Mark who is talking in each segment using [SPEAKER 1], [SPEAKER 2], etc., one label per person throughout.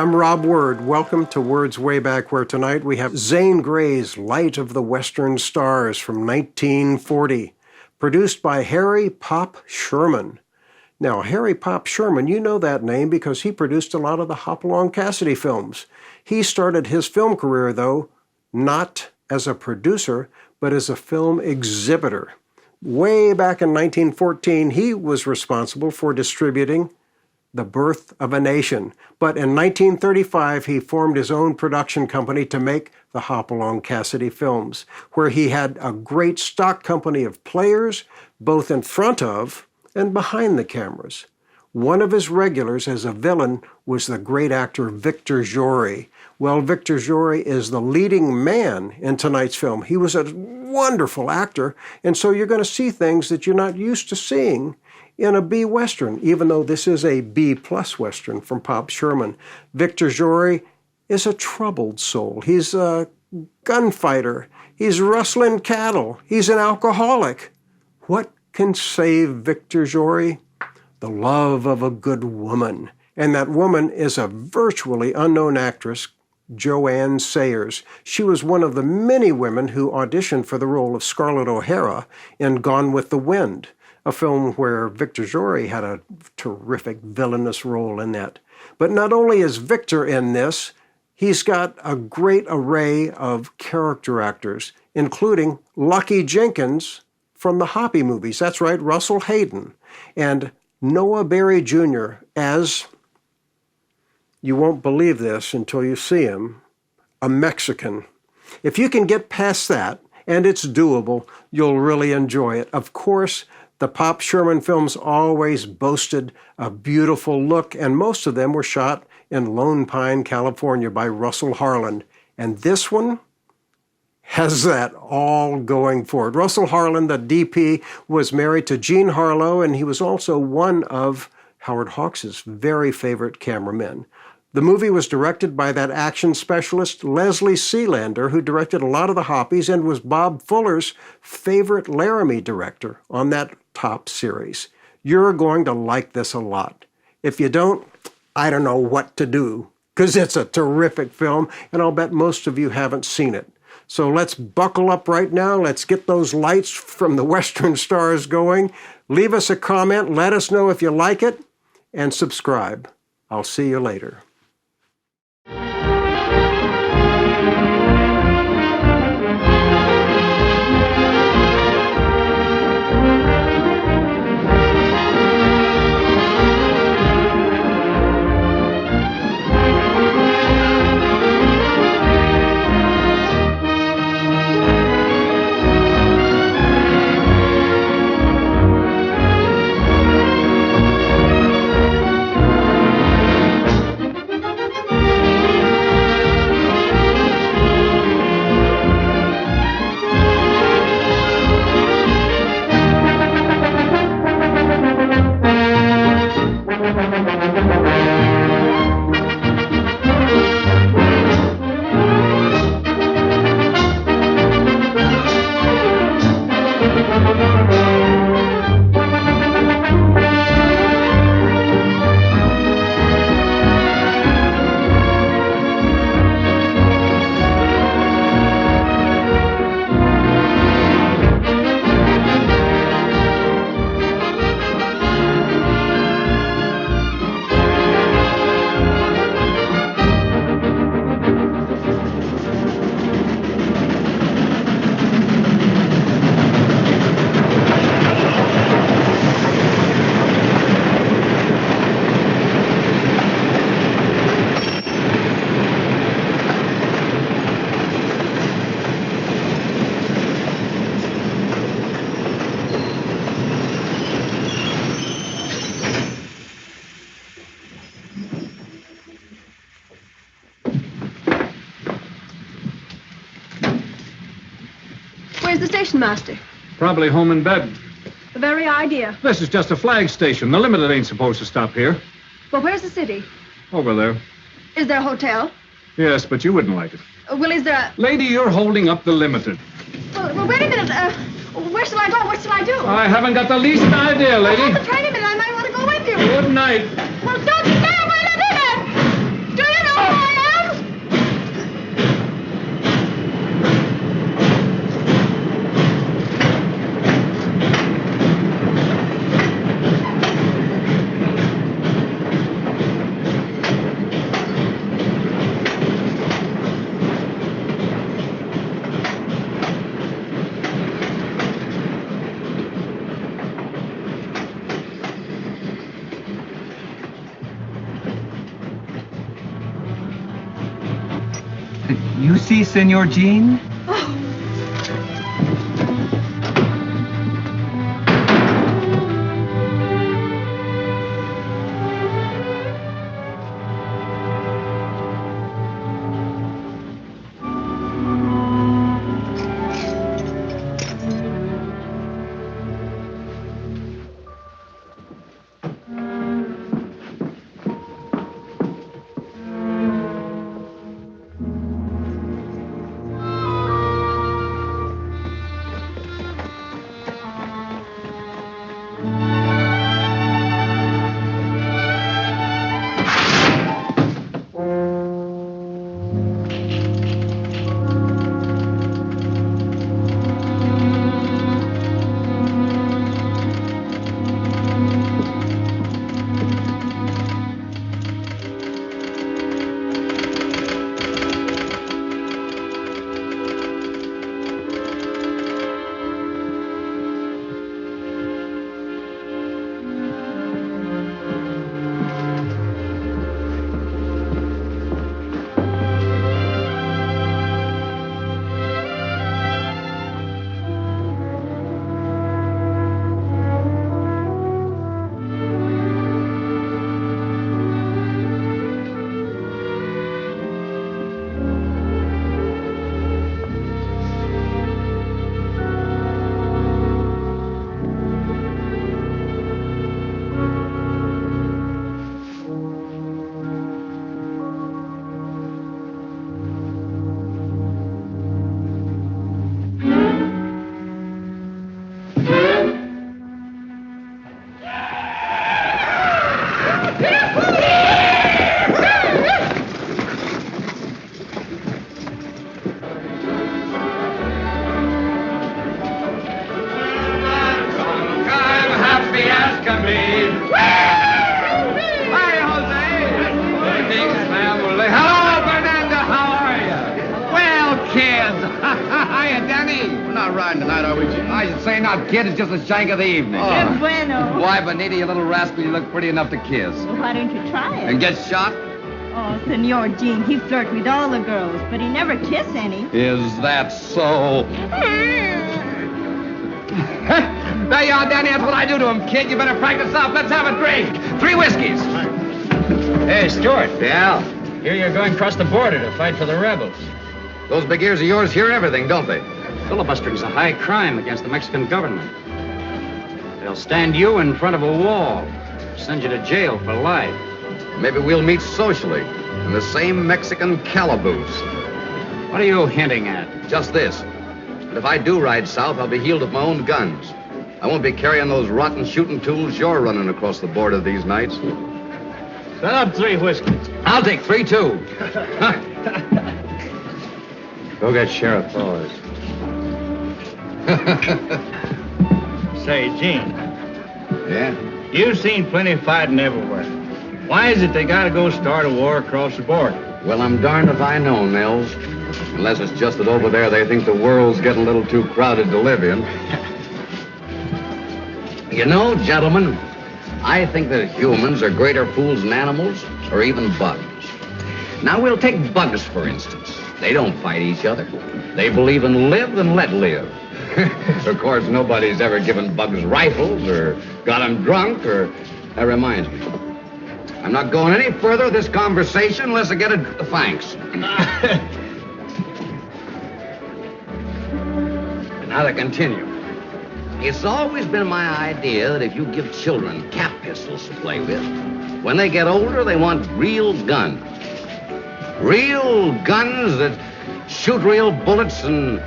[SPEAKER 1] I'm Rob Word. Welcome to Word's Way Back, where tonight we have Zane Grey's Light of the Western Stars from 1940, produced by Harry Pop Sherman. Now, Harry Pop Sherman, you know that name because he produced a lot of the Hopalong Cassidy films. He started his film career, though, not as a producer, but as a film exhibitor. Way back in 1914, he was responsible for distributing The Birth of a Nation. But in 1935, he formed his own production company to make the Hopalong Cassidy films, where he had a great stock company of players, both in front of and behind the cameras. One of his regulars as a villain was the great actor Victor Jory. Well, Victor Jory is the leading man in tonight's film. He was a wonderful actor, and so you're going to see things that you're not used to seeing in a B Western, even though this is a B-plus Western from Pop Sherman. Victor Jory is a troubled soul. He's a gunfighter. He's rustling cattle. He's an alcoholic. What can save Victor Jory? The love of a good woman. And that woman is a virtually unknown actress, Joanne Sayers. She was one of the many women who auditioned for the role of Scarlett O'Hara in Gone with the Wind, a film where Victor Jory had a terrific villainous role in that. But not only is Victor in this, he's got a great array of character actors, including Lucky Jenkins from the Hoppy movies. That's right, Russell Hayden. And Noah Beery Jr. as, you won't believe this until you see him, a Mexican. If you can get past that, and it's doable, you'll really enjoy it. Of course, the Pop Sherman films always boasted a beautiful look, and most of them were shot in Lone Pine, California by Russell Harland. And this one has that all going for it. Russell Harland, the DP, was married to Jean Harlow, and he was also one of Howard Hawks' very favorite cameramen. The movie was directed by that action specialist Leslie Sealander, who directed a lot of the Hoppies and was Bob Fuller's favorite Laramie director on that top series. You're going to like this a lot. If you don't, I don't know what to do, because it's a terrific film, and I'll bet most of you haven't seen it. So let's buckle up right now. Let's get those lights from the Western Stars going. Leave us a comment. Let us know if you like it, and subscribe. I'll see you later.
[SPEAKER 2] Where's the station master?
[SPEAKER 3] Probably home in bed.
[SPEAKER 2] The very idea.
[SPEAKER 3] This is just a flag station. The limited ain't supposed to stop here.
[SPEAKER 2] Well, where's the city?
[SPEAKER 3] Over there.
[SPEAKER 2] Is there a hotel?
[SPEAKER 3] Yes, but you wouldn't like it.
[SPEAKER 2] Well, is there a...
[SPEAKER 3] Lady, you're holding up the limited.
[SPEAKER 2] Well, wait a minute. Where shall I go? What shall I do?
[SPEAKER 3] I haven't got the least idea, lady.
[SPEAKER 2] Hold the train a minute. I might want to go with you.
[SPEAKER 3] Good night.
[SPEAKER 2] Well, don't stand by the minute. Do you know
[SPEAKER 4] You see, Senor Jean?
[SPEAKER 5] Kid, it's just the shank of the evening.
[SPEAKER 2] Qué bueno.
[SPEAKER 5] Why, Benita, you little rascal, you look pretty enough to kiss.
[SPEAKER 2] Well, why don't you try it?
[SPEAKER 5] And get shot?
[SPEAKER 2] Oh, Senor Jean, he flirts with all the girls, but he never kiss any.
[SPEAKER 5] Is that so? There you are, Danny. That's what I do to him, kid. You better practice up. Let's have a drink. 3 whiskeys.
[SPEAKER 6] Hey, Stuart.
[SPEAKER 5] Yeah?
[SPEAKER 6] Here you're going across the border to fight for the rebels.
[SPEAKER 5] Those big ears of yours hear everything, don't they?
[SPEAKER 6] Filibustering's a high crime against the Mexican government. They'll stand you in front of a wall, send you to jail for life.
[SPEAKER 5] Maybe we'll meet socially in the same Mexican calaboose.
[SPEAKER 6] What are you hinting at?
[SPEAKER 5] Just this. That if I do ride south, I'll be healed with my own guns. I won't be carrying those rotten shooting tools you're running across the border these nights.
[SPEAKER 6] Set up 3 whiskeys.
[SPEAKER 5] I'll take 3, too.
[SPEAKER 6] Go get Sheriff Bowers. Say, Gene.
[SPEAKER 5] Yeah?
[SPEAKER 6] You've seen plenty of fighting everywhere. Why is it they gotta go start a war across the border?
[SPEAKER 5] Well, I'm darned if I know, Nels. Unless it's just that over there they think the world's getting a little too crowded to live in. You know, gentlemen, I think that humans are greater fools than animals or even bugs. Now, we'll take bugs, for instance. They don't fight each other. They believe in live and let live. Of course, nobody's ever given bugs rifles or got them drunk or... That reminds me. I'm not going any further with this conversation unless I get a... Thanks. Now to continue. It's always been my idea that if you give children cap pistols to play with, when they get older, they want real guns. Real guns that shoot real bullets and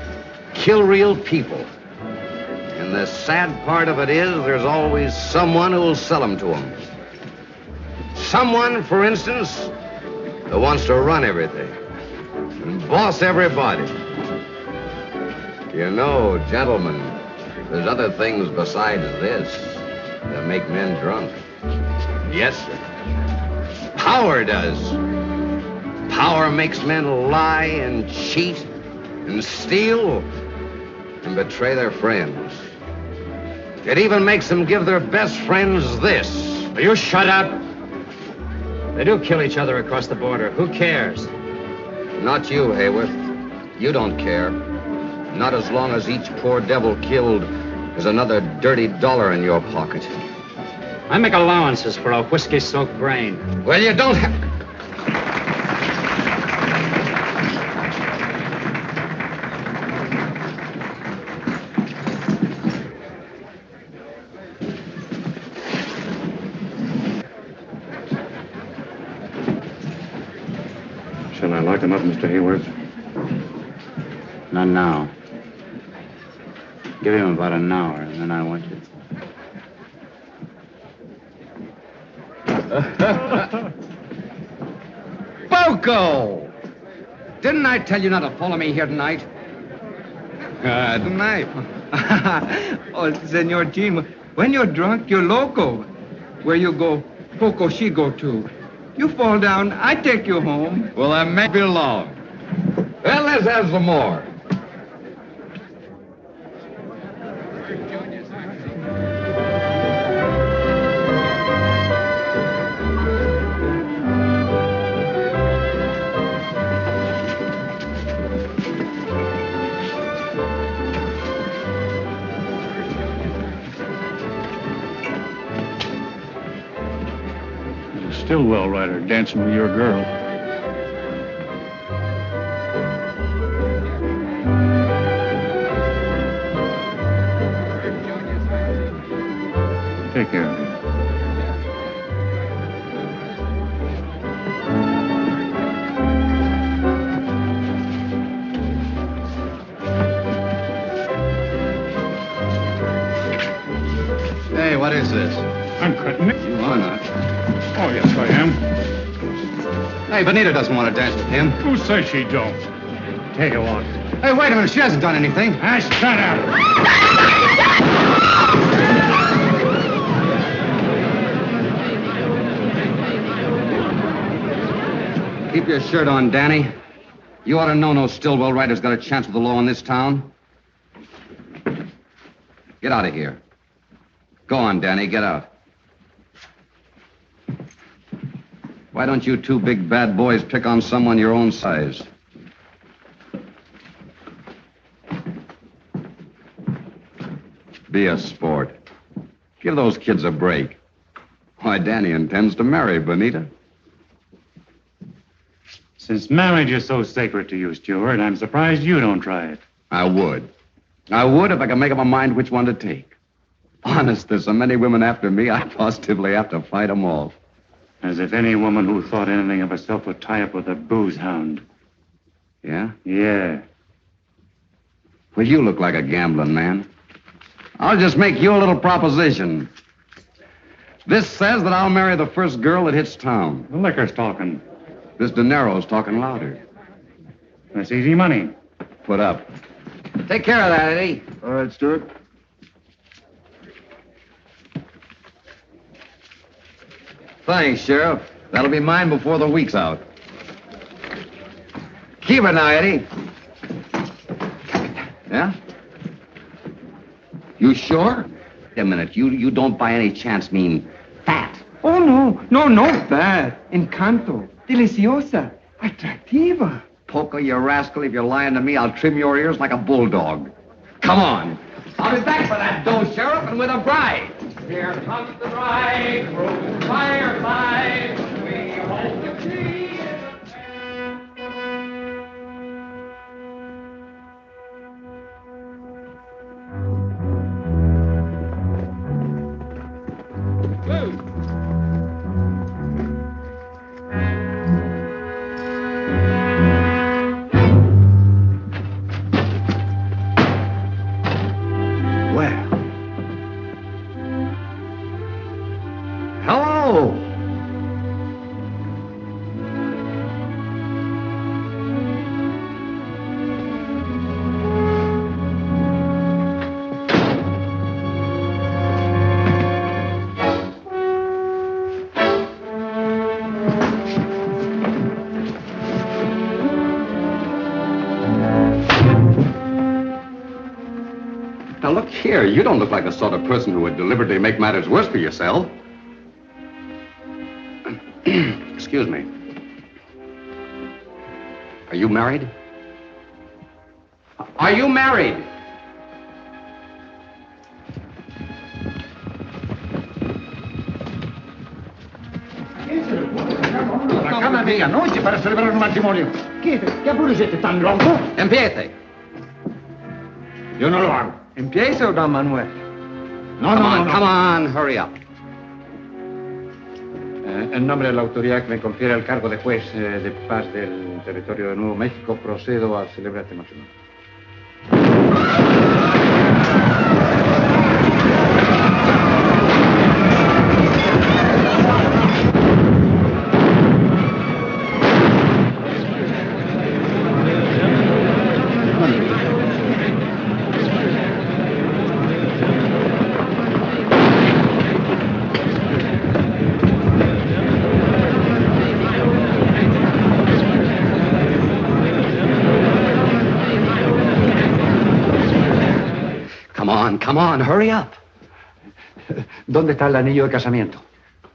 [SPEAKER 5] kill real people. And the sad part of it is there's always someone who will sell them to them. Someone, for instance, that wants to run everything and boss everybody. You know, gentlemen, there's other things besides this that make men drunk. Yes, sir. Power does. Power makes men lie and cheat and steal and betray their friends. It even makes them give their best friends this.
[SPEAKER 6] Will you shut up? They do kill each other across the border. Who cares?
[SPEAKER 5] Not you, Hayworth. You don't care. Not as long as each poor devil killed is another dirty dollar in your pocket.
[SPEAKER 6] I make allowances for a whiskey-soaked brain.
[SPEAKER 5] Well, you don't have...
[SPEAKER 3] Shall I lock him up, Mr. Hayworth?
[SPEAKER 6] Not now. Give him about an hour, and then I want you.
[SPEAKER 5] Boco! Didn't I tell you not to follow me here tonight? Tonight?
[SPEAKER 4] Oh, Senor Jean, when you're drunk, you're loco. Where you go, Poco, she go too. You fall down, I take you home.
[SPEAKER 5] Well, that may be long. Well, let's have some more.
[SPEAKER 3] Stillwell rider dancing with your girl. Take care of him.
[SPEAKER 5] Hey, what is this?
[SPEAKER 3] I'm cutting it.
[SPEAKER 5] You are not.
[SPEAKER 3] Oh, yes, I am.
[SPEAKER 5] Hey, Benita doesn't want to dance with him.
[SPEAKER 3] Who says she don't? Take a walk.
[SPEAKER 5] Hey, wait a minute. She hasn't done anything.
[SPEAKER 3] Ah, shut up.
[SPEAKER 5] Keep your shirt on, Danny. You ought to know no Stillwell rider's got a chance with the law in this town. Get out of here. Go on, Danny. Get out. Why don't you two big bad boys pick on someone your own size? Be a sport. Give those kids a break. Why, Danny intends to marry Benita.
[SPEAKER 7] Since marriage is so sacred to you, Stuart, I'm surprised you don't try it.
[SPEAKER 5] I would. I would if I could make up my mind which one to take. Honest, there's so many women after me, I positively have to fight them off.
[SPEAKER 7] As if any woman who thought anything of herself would tie up with a booze hound.
[SPEAKER 5] Yeah?
[SPEAKER 7] Yeah.
[SPEAKER 5] Well, you look like a gambling man. I'll just make you a little proposition. This says that I'll marry the first girl that hits town.
[SPEAKER 7] The liquor's talking.
[SPEAKER 5] This De Niro's talking louder.
[SPEAKER 7] That's easy money.
[SPEAKER 5] Put up. Take care of that, Eddie.
[SPEAKER 3] All right, Stuart.
[SPEAKER 5] Thanks, Sheriff. That'll be mine before the week's out. Keep it now, Eddie. Yeah? You sure? Wait a minute. You don't by any chance mean fat.
[SPEAKER 4] Oh, no, bad. Encanto. Deliciosa. Atractiva.
[SPEAKER 5] Poco, you rascal. If you're lying to me, I'll trim your ears like a bulldog. Come on. I'll be back for that dough, Sheriff, and with a bride. Here comes the bride, through the fireside. We hope to see. Now, look here. You don't look like the sort of person who would deliberately make matters worse for yourself. Excuse me. Are Are you married? Are you married?
[SPEAKER 3] La cama mia, noche para celebrar un matrimonio. ¿Qué apuro siete tan loco?
[SPEAKER 5] Empiece.
[SPEAKER 3] Yo no lo hago.
[SPEAKER 4] Empieza, don Manuel.
[SPEAKER 3] No,
[SPEAKER 5] Come on, hurry up.
[SPEAKER 7] En nombre de la autoridad que me confiere el cargo de juez de paz del territorio de Nuevo México, procedo a celebrar este matrimonio.
[SPEAKER 5] Come on, hurry up.
[SPEAKER 7] ¿Dónde está el anillo de casamiento?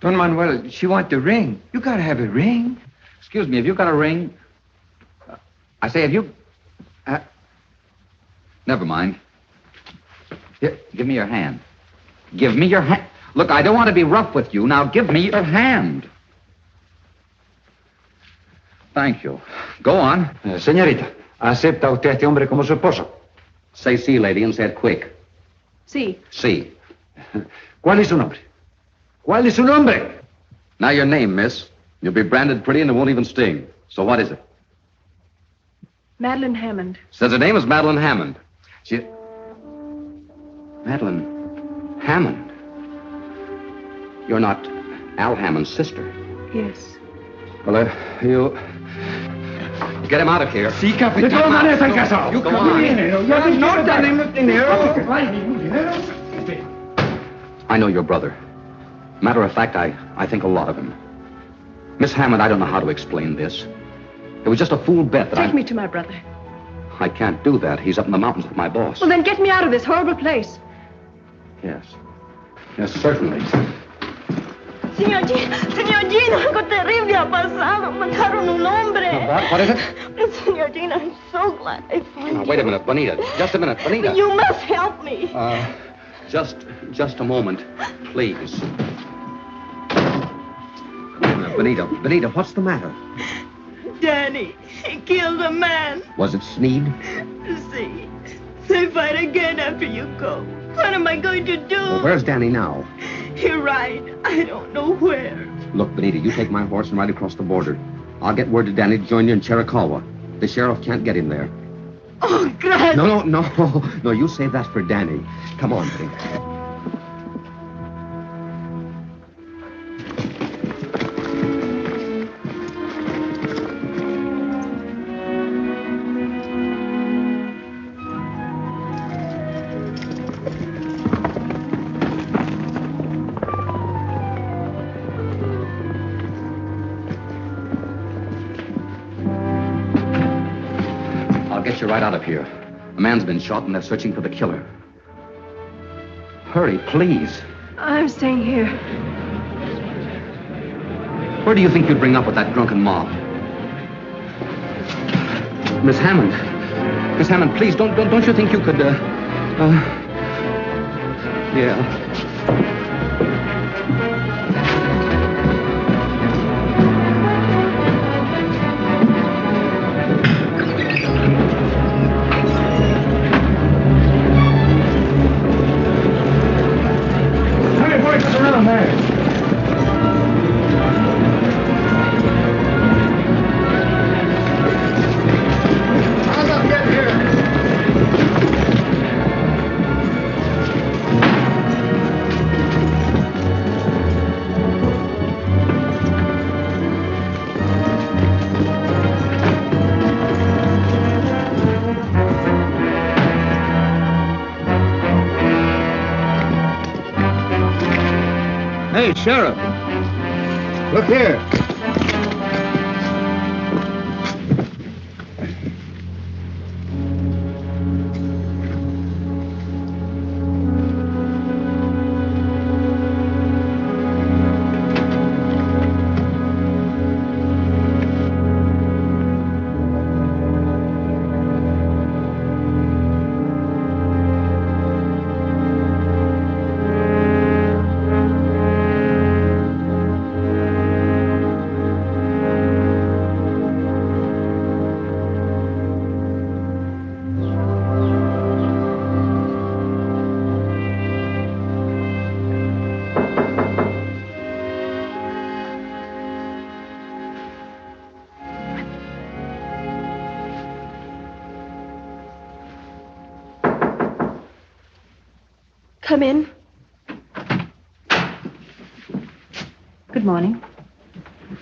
[SPEAKER 4] Don Manuel, she want the ring. You gotta have a ring.
[SPEAKER 6] Excuse me, have you got a ring? I say, have you... Never mind. Here, give me your hand. Give me your hand. Look, I don't want to be rough with you. Now, give me your hand. Thank you. Go on.
[SPEAKER 7] Señorita, ¿acepta usted a este hombre como su esposo?
[SPEAKER 5] Say sí, lady, and say it quick.
[SPEAKER 2] Sí.
[SPEAKER 5] Sí.
[SPEAKER 7] ¿Cuál es su nombre? ¿Cuál es su nombre?
[SPEAKER 5] Now your name, miss. You'll be branded pretty and it won't even sting. So what is it?
[SPEAKER 2] Madeline Hammond.
[SPEAKER 5] Says her name is Madeline Hammond. Madeline Hammond? You're not Al Hammond's sister.
[SPEAKER 2] Yes.
[SPEAKER 5] Well, you... Get him out of here.
[SPEAKER 3] Sí, capitán. De todas maneras están casados.
[SPEAKER 5] You go on.
[SPEAKER 4] No tenemos dinero.
[SPEAKER 5] I know your brother. Matter of fact, I think a lot of him. Miss Hammond, I don't know how to explain this. It was just a fool bet that
[SPEAKER 2] Take me to my brother.
[SPEAKER 5] I can't do that. He's up in the mountains with my boss.
[SPEAKER 2] Well, then get me out of this horrible place.
[SPEAKER 5] Yes. Yes, certainly.
[SPEAKER 2] Señor Gino, algo terrible ha pasado. Mataron un hombre.
[SPEAKER 5] What is it?
[SPEAKER 2] Señor Gino, I'm so glad I found
[SPEAKER 5] Now,
[SPEAKER 2] you.
[SPEAKER 5] wait a minute, Bonita. Just a minute, Bonita.
[SPEAKER 2] You must help me.
[SPEAKER 5] Just a moment, please. Now, Bonita, what's the matter?
[SPEAKER 2] Danny, he killed a man.
[SPEAKER 5] Was it Sneed?
[SPEAKER 2] See, they fight again after you go. What am I going to do?
[SPEAKER 5] Well, where's Danny now?
[SPEAKER 2] He ride. I don't know where.
[SPEAKER 5] Look, Bonita, you take my horse and ride across the border. I'll get word to Danny to join you in Chiricahua. The sheriff can't get him there.
[SPEAKER 2] Oh, God.
[SPEAKER 5] No, you save that for Danny. Come on, Bonita. Get you right out of here. A man's been shot and they're searching for the killer. Hurry, please.
[SPEAKER 2] I'm staying here.
[SPEAKER 5] Where do you think you'd bring up with that drunken mob? Miss Hammond. Miss Hammond, please, don't you think you could, yeah.
[SPEAKER 4] Hey, Sheriff. Look here.
[SPEAKER 2] Come in.
[SPEAKER 8] Good morning.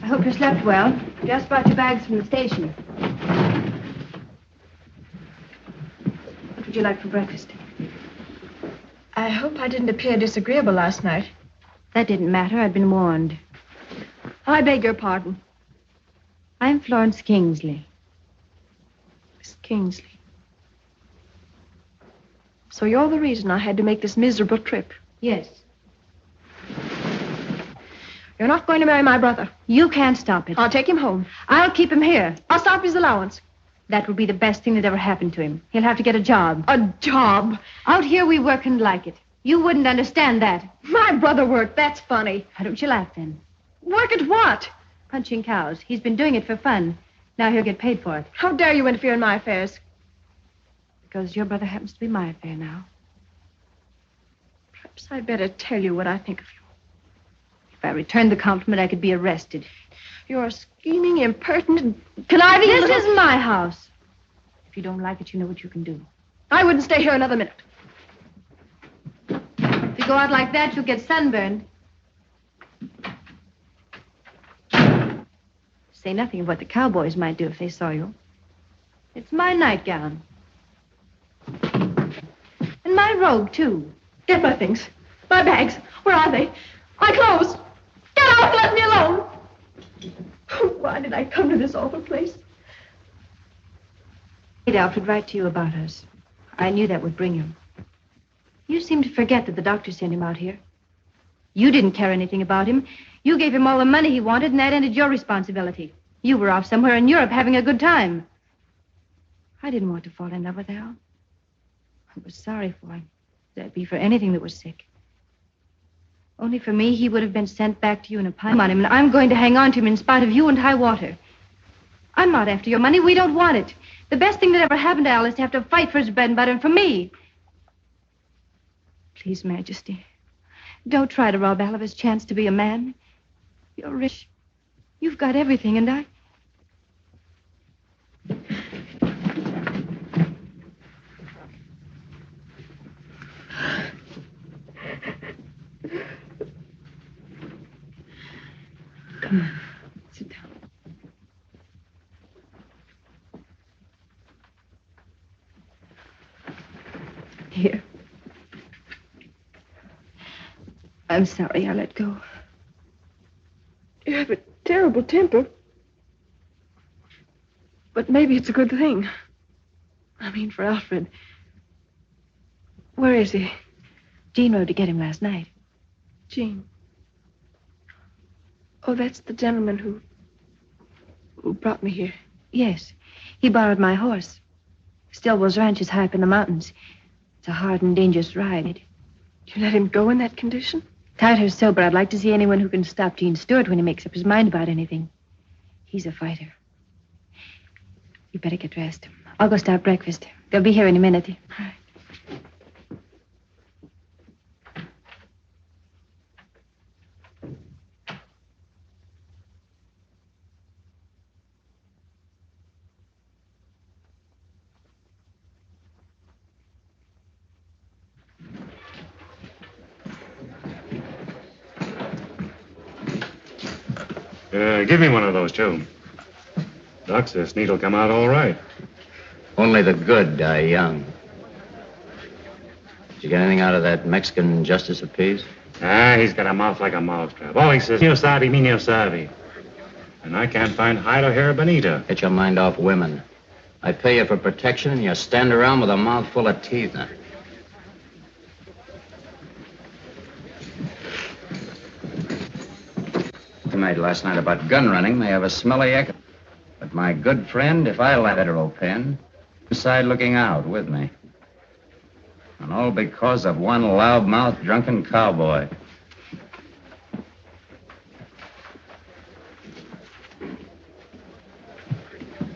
[SPEAKER 8] I hope you slept well. Just brought your bags from the station. What would you like for breakfast?
[SPEAKER 2] I hope I didn't appear disagreeable last night.
[SPEAKER 8] That didn't matter. I'd been warned.
[SPEAKER 2] I beg your pardon.
[SPEAKER 8] I'm Florence Kingsley.
[SPEAKER 2] Miss Kingsley. So you're the reason I had to make this miserable trip.
[SPEAKER 8] Yes.
[SPEAKER 2] You're not going to marry my brother.
[SPEAKER 8] You can't stop it.
[SPEAKER 2] I'll take him home.
[SPEAKER 8] I'll keep him here.
[SPEAKER 2] I'll stop his allowance.
[SPEAKER 8] That would be the best thing that ever happened to him. He'll have to get a job.
[SPEAKER 2] A job?
[SPEAKER 8] Out here we work and like it. You wouldn't understand that.
[SPEAKER 2] My brother worked. That's funny.
[SPEAKER 8] Why don't you laugh then?
[SPEAKER 2] Work at what?
[SPEAKER 8] Punching cows. He's been doing it for fun. Now he'll get paid for it.
[SPEAKER 2] How dare you interfere in my affairs?
[SPEAKER 8] Because your brother happens to be my affair now.
[SPEAKER 2] Perhaps I'd better tell you what I think of you.
[SPEAKER 8] If I returned the compliment, I could be arrested.
[SPEAKER 2] You're a scheming, impertinent, conniving
[SPEAKER 8] This
[SPEAKER 2] little...
[SPEAKER 8] is my house. If you don't like it, you know what you can do.
[SPEAKER 2] I wouldn't stay here another minute.
[SPEAKER 8] If you go out like that, you'll get sunburned. Say nothing of what the cowboys might do if they saw you. It's my nightgown. And my robe, too.
[SPEAKER 2] Get my things. My bags. Where are they? My clothes. Get out and let me alone. Why did I come to this awful place?
[SPEAKER 8] Alfred would write to you about us. I knew that would bring him. You seem to forget that the doctor sent him out here. You didn't care anything about him. You gave him all the money he wanted, and that ended your responsibility. You were off somewhere in Europe having a good time. I didn't want to fall in love with Al. I was sorry for him. That'd be for anything that was sick. Only for me, he would have been sent back to you in a pile on him, and I'm going to hang on to him in spite of you and high water. I'm not after your money. We don't want it. The best thing that ever happened to Al is to have to fight for his bread and butter and for me. Please, Majesty, don't try to rob Al of his chance to be a man. You're rich. You've got everything, and I... Come on, sit down. Here. I'm sorry I let go.
[SPEAKER 2] You have a terrible temper. But maybe it's a good thing. I mean, for Alfred. Where is he?
[SPEAKER 8] Jean rode to get him last night.
[SPEAKER 2] Jean. Oh, that's the gentleman who brought me here.
[SPEAKER 8] Yes. He borrowed my horse. Stillwell's ranch is high up in the mountains. It's a hard and dangerous ride.
[SPEAKER 2] You let him go in that condition?
[SPEAKER 8] Tired her so, but I'd like to see anyone who can stop Gene Stewart when he makes up his mind about anything. He's a fighter. You better get dressed. I'll go start breakfast. They'll be here in a minute.
[SPEAKER 2] All right.
[SPEAKER 7] Give me one of those, too. Doc says Sneed'll come out all right.
[SPEAKER 5] Only the good die young. Did you get anything out of that Mexican justice of peace?
[SPEAKER 7] He's got a mouth like a mousetrap. All he says, "No sabe, me no sabe." And I can't find hide or hair bonita.
[SPEAKER 5] Get your mind off women. I pay you for protection, and you stand around with a mouth full of teeth now. Made last night about gun running may have a smelly echo. But my good friend, if I let hetero pen, inside looking out with me. And all because of one loudmouth drunken cowboy.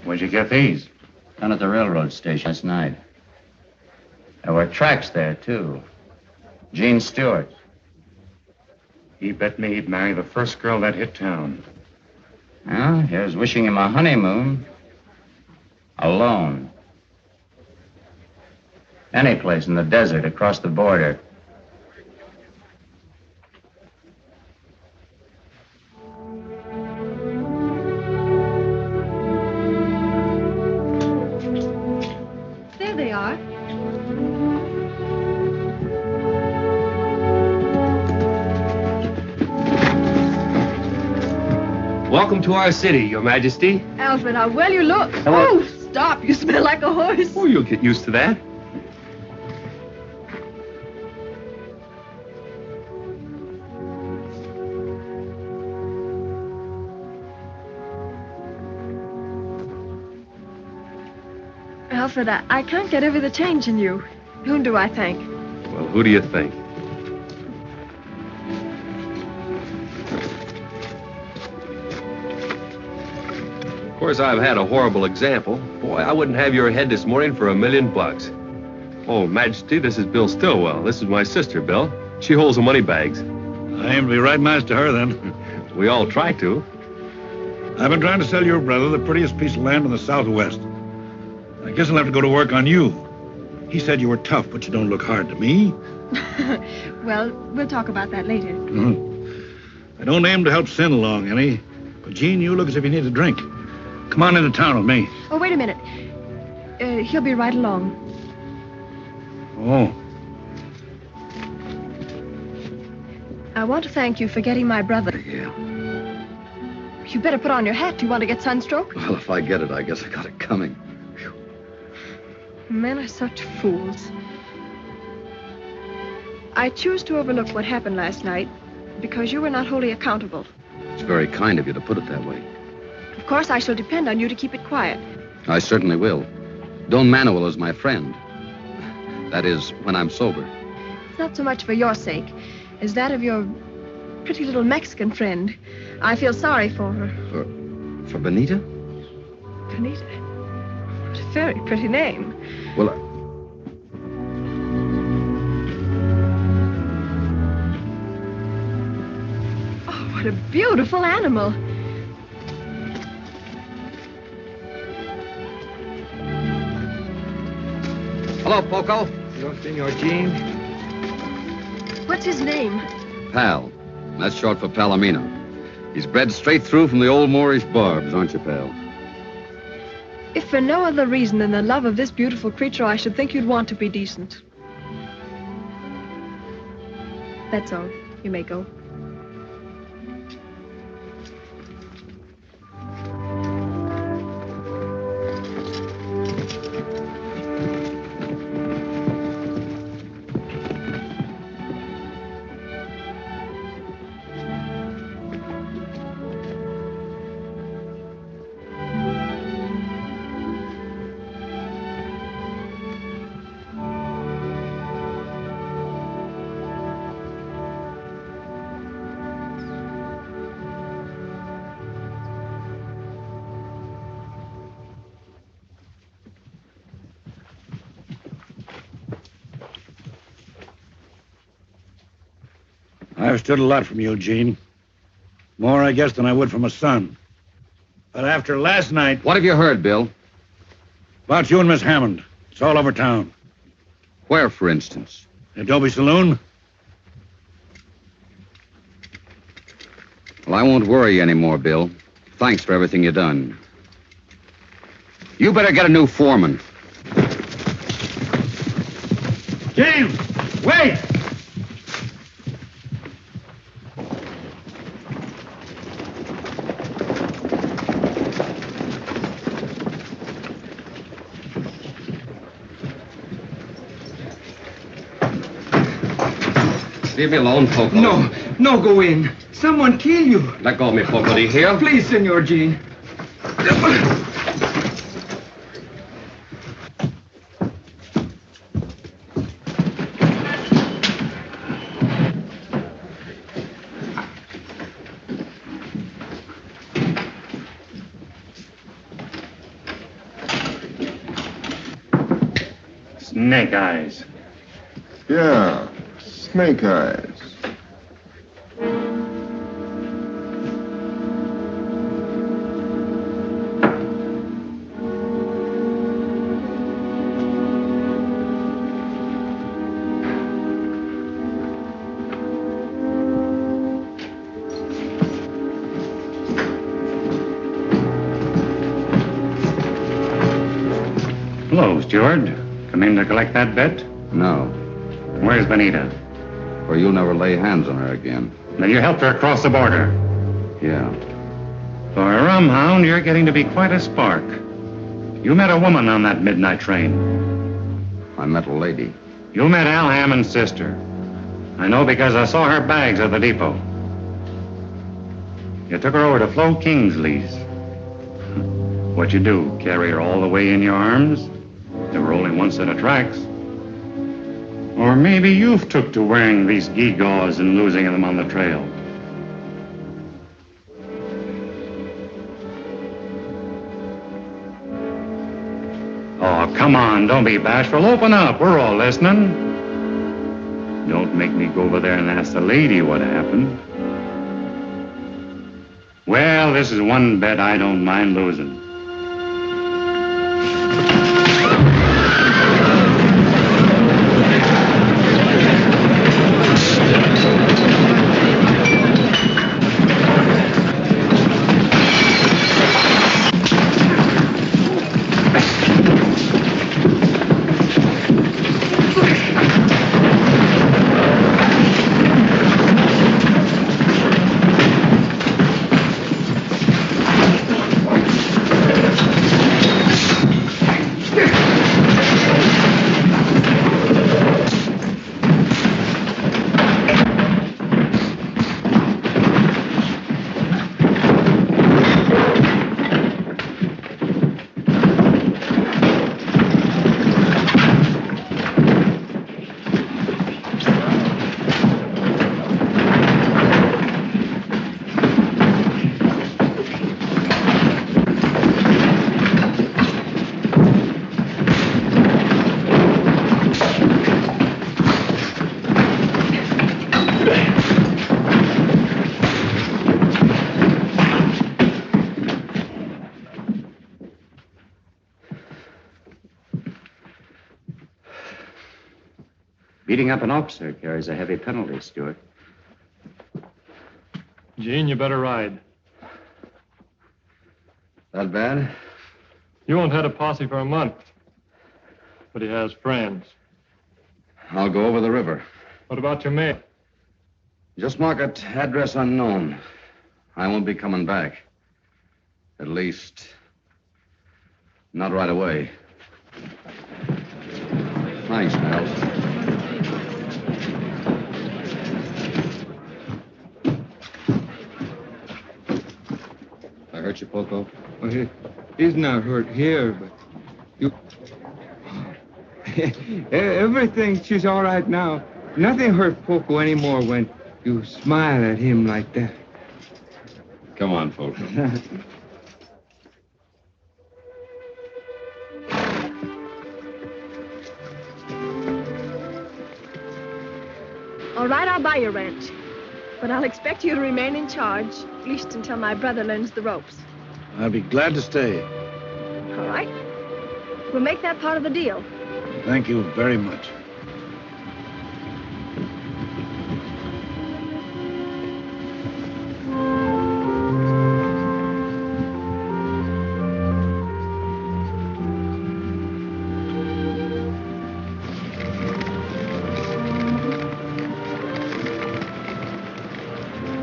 [SPEAKER 7] Where'd you get these?
[SPEAKER 5] Down at the railroad station last night. There were tracks there, too. Gene Stewart.
[SPEAKER 7] He bet me he'd marry the first girl that hit town.
[SPEAKER 5] Well, here's wishing him a honeymoon. Alone. Any place in the desert across the border.
[SPEAKER 8] are.
[SPEAKER 9] Welcome to our city, Your Majesty.
[SPEAKER 2] Alfred, how well you look.
[SPEAKER 9] Hello.
[SPEAKER 2] Oh, stop. You smell like a horse.
[SPEAKER 9] Oh, you'll get used to that.
[SPEAKER 2] Alfred, I can't get over the change in you. Whom do I thank?
[SPEAKER 9] Well, who do you think? Of course, I've had a horrible example. Boy, I wouldn't have your head this morning for $1,000,000. Oh, Majesty, this is Bill Stillwell. This is my sister, Bill. She holds the money bags.
[SPEAKER 3] I aim to be right nice to her, then.
[SPEAKER 9] We all try to.
[SPEAKER 3] I've been trying to sell your brother the prettiest piece of land in the Southwest. I guess I'll have to go to work on you. He said you were tough, but you don't look hard to me.
[SPEAKER 2] Well, we'll talk about that later.
[SPEAKER 3] I don't aim to help Sin along any, but Gene, you look as if you need a drink. Come on into town with me.
[SPEAKER 2] Oh, wait a minute. He'll be right along.
[SPEAKER 3] Oh.
[SPEAKER 2] I want to thank you for getting my brother.
[SPEAKER 5] Yeah.
[SPEAKER 2] You better put on your hat. Do you want to get sunstroke?
[SPEAKER 5] Well, if I get it, I guess I got it coming. Whew.
[SPEAKER 2] Men are such fools. I choose to overlook what happened last night because you were not wholly accountable.
[SPEAKER 5] It's very kind of you to put it that way.
[SPEAKER 2] Of course, I shall depend on you to keep it quiet.
[SPEAKER 5] I certainly will. Don Manuel is my friend. That is, when I'm sober.
[SPEAKER 2] It's not so much for your sake as that of your pretty little Mexican friend. I feel sorry for her.
[SPEAKER 5] For Benita?
[SPEAKER 2] Benita? What a very pretty name.
[SPEAKER 5] Well,
[SPEAKER 2] Oh, what a beautiful animal.
[SPEAKER 5] Hello, Poco.
[SPEAKER 4] Hello, Senor Gene.
[SPEAKER 2] What's his name?
[SPEAKER 5] Pal. That's short for Palomino. He's bred straight through from the old Moorish barbs, aren't you, pal?
[SPEAKER 2] If for no other reason than the love of this beautiful creature, I should think you'd want to be decent. That's all. You may go.
[SPEAKER 3] I've stood a lot from you, Gene. More, I guess, than I would from a son. But after last night...
[SPEAKER 5] What have you heard, Bill?
[SPEAKER 3] About you and Miss Hammond. It's all over town.
[SPEAKER 5] Where, for instance?
[SPEAKER 3] Adobe Saloon?
[SPEAKER 5] Well, I won't worry you anymore, Bill. Thanks for everything you've done. You better get a new foreman.
[SPEAKER 3] James! Wait!
[SPEAKER 5] Leave me alone, Poco.
[SPEAKER 4] No, go in. Someone kill you.
[SPEAKER 5] Let go of me, Poco. Do you hear?
[SPEAKER 4] Please, Senor Gene.
[SPEAKER 7] Snake eyes.
[SPEAKER 10] Yeah, snake eyes.
[SPEAKER 7] Hello, Steward. Come in to collect that bet?
[SPEAKER 5] No.
[SPEAKER 7] Where's Benita?
[SPEAKER 5] Or you'll never lay hands on her again.
[SPEAKER 7] Then you helped her across the border.
[SPEAKER 5] Yeah.
[SPEAKER 7] For a rum hound, you're getting to be quite a spark. You met a woman on that midnight train.
[SPEAKER 5] I met a lady.
[SPEAKER 7] You met Al Hammond's sister. I know because I saw her bags at the depot. You took her over to Flo Kingsley's. What'd you do, carry her all the way in your arms? There were only one set of tracks. Or maybe you've took to wearing these gewgaws and losing them on the trail. Oh, come on, don't be bashful. Open up, we're all listening. Don't make me go over there and ask the lady what happened. Well, this is one bet I don't mind losing. Beating up an officer carries a heavy penalty, Stewart.
[SPEAKER 11] Gene, you better ride.
[SPEAKER 5] That bad?
[SPEAKER 11] You won't have a posse for a month. But he has friends.
[SPEAKER 5] I'll go over the river.
[SPEAKER 11] What about your mail?
[SPEAKER 5] Just mark it address unknown. I won't be coming back. At least, not right away. Thanks, Nels.
[SPEAKER 4] I hurt you, Poco? Well, he's not hurt here, but you... Everything, she's all right now. Nothing hurt Poco anymore when you smile at him like that.
[SPEAKER 5] Come on, Poco.
[SPEAKER 2] All right, I'll buy your ranch. But I'll expect you to remain in charge, at least until my brother learns the ropes.
[SPEAKER 3] I'll be glad to stay.
[SPEAKER 2] All right? We'll make that part of the deal.
[SPEAKER 3] Thank you very much.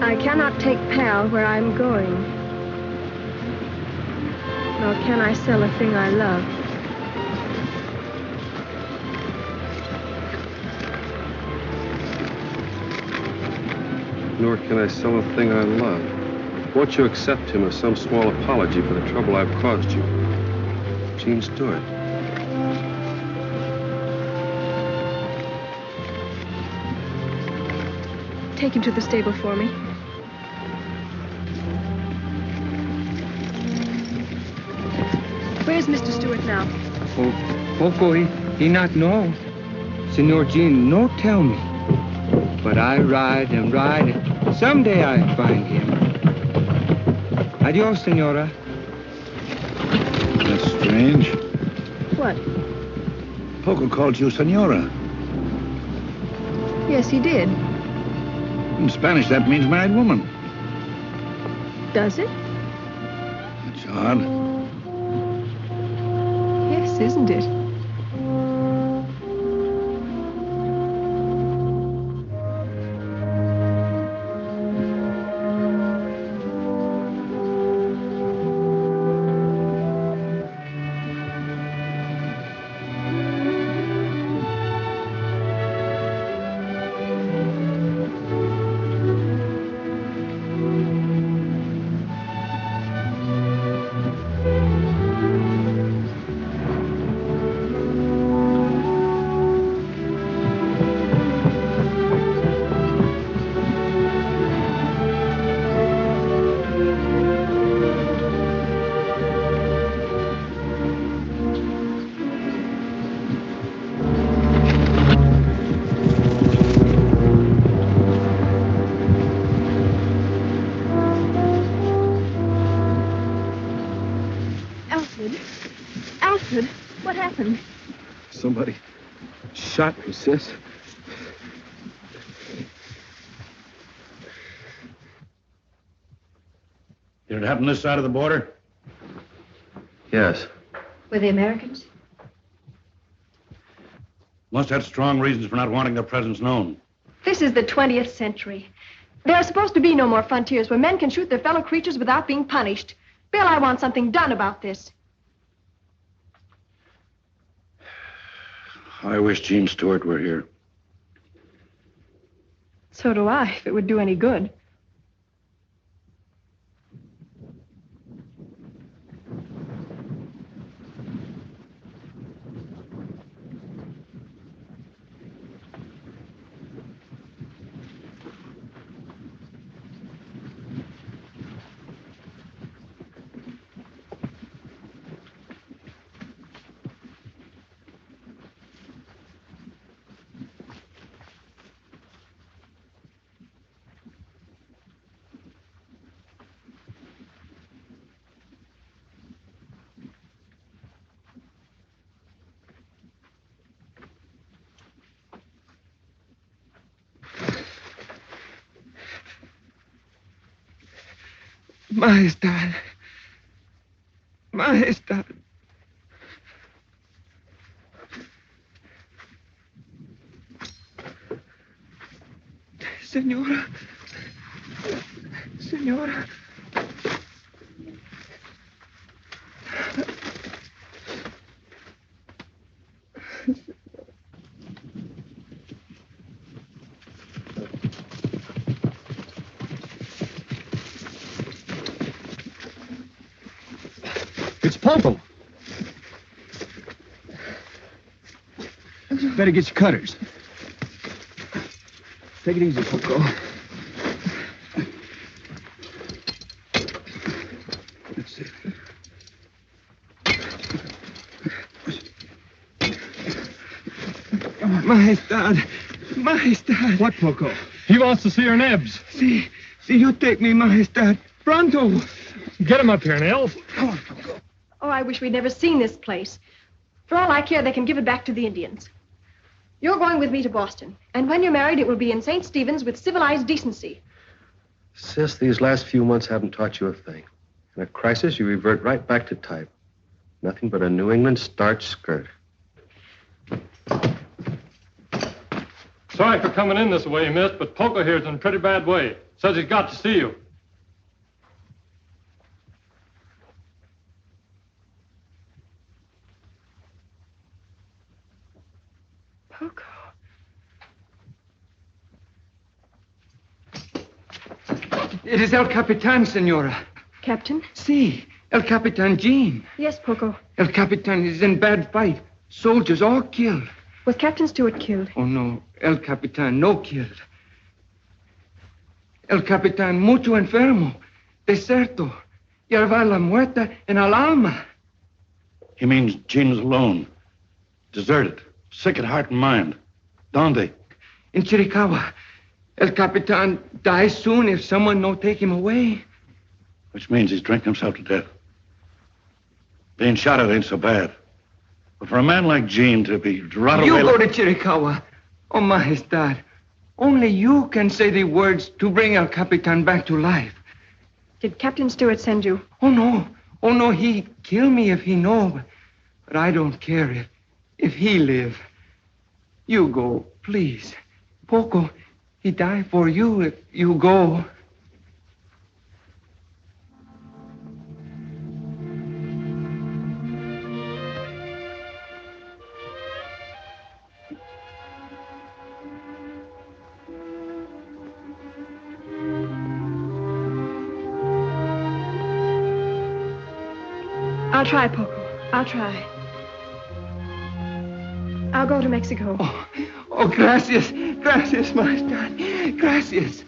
[SPEAKER 2] I cannot take Pal where I'm going. Nor can I sell a thing I love.
[SPEAKER 9] Nor can I sell a thing I love. Won't you accept him as some small apology for the trouble I've caused you? Gene Stewart.
[SPEAKER 2] Take him to the stable for me. Where's Mr. Stewart now?
[SPEAKER 4] Oh, Poco, he not know. Senor Gene no tell me. But I ride and ride, and someday I find him. Adios, senora.
[SPEAKER 3] That's strange.
[SPEAKER 2] What?
[SPEAKER 3] Poco called you senora.
[SPEAKER 2] Yes, he did.
[SPEAKER 3] In Spanish, that means married woman.
[SPEAKER 2] Does it?
[SPEAKER 3] That's odd.
[SPEAKER 2] Yes, isn't it?
[SPEAKER 4] Shot me, sis.
[SPEAKER 3] Did it happen this side of the border?
[SPEAKER 9] Yes.
[SPEAKER 8] Were they Americans?
[SPEAKER 3] Must have had strong reasons for not wanting their presence known.
[SPEAKER 2] This is the 20th century. There are supposed to be no more frontiers where men can shoot their fellow creatures without being punished. Bill, I want something done about this.
[SPEAKER 3] I wish Gene Stewart were here.
[SPEAKER 2] So do I, if it would do any good.
[SPEAKER 4] Majestad. Majestad. Señora. Señora.
[SPEAKER 12] It's Popo. Better get your cutters. Take it easy, Poco. That's it.
[SPEAKER 4] Majestad. Majestad.
[SPEAKER 11] What, Poco? He wants to see her nibs.
[SPEAKER 4] See, you take me, Majestad. Pronto.
[SPEAKER 11] Get him up here, Nels.
[SPEAKER 4] Come on, Poco.
[SPEAKER 2] Oh, I wish we'd never seen this place. For all I care, they can give it back to the Indians. You're going with me to Boston. And when you're married, it will be in St. Stephen's with civilized decency.
[SPEAKER 9] Sis, these last few months haven't taught you a thing. In a crisis, you revert right back to type. Nothing but a New England starch skirt.
[SPEAKER 11] Sorry for coming in this way, miss, but Poco here's in a pretty bad way. Says he's got to see you.
[SPEAKER 2] Poco.
[SPEAKER 4] It is El Capitan, Senora.
[SPEAKER 2] Captain?
[SPEAKER 4] Si, El Capitan Jean.
[SPEAKER 2] Yes, Poco.
[SPEAKER 4] El Capitan is in bad fight. Soldiers all killed.
[SPEAKER 2] Was Captain Stewart killed?
[SPEAKER 4] Oh, no. El Capitan no killed. El Capitan mucho enfermo. Deserto. Lleva la muerta en el alma.
[SPEAKER 3] He means Gene is alone. Deserted. Sick at heart and mind. Donde?
[SPEAKER 4] In Chiricahua. El Capitan dies soon if someone no take him away.
[SPEAKER 3] Which means he's drinking himself to death. Being shot at ain't so bad. But for a man like Gene to be rotted away...
[SPEAKER 4] You go to Chiricahua. Oh, Majestad. Only you can say the words to bring El Capitan back to life.
[SPEAKER 2] Did Captain Stewart send you?
[SPEAKER 4] Oh, no. Oh, no, he kill me if he know. But I don't care if he live. You go, please. Poco, he die for you if you go.
[SPEAKER 2] I'll try, Poco. I'll try. I'll go to Mexico.
[SPEAKER 4] Oh, gracias. Gracias, Majestad. Gracias.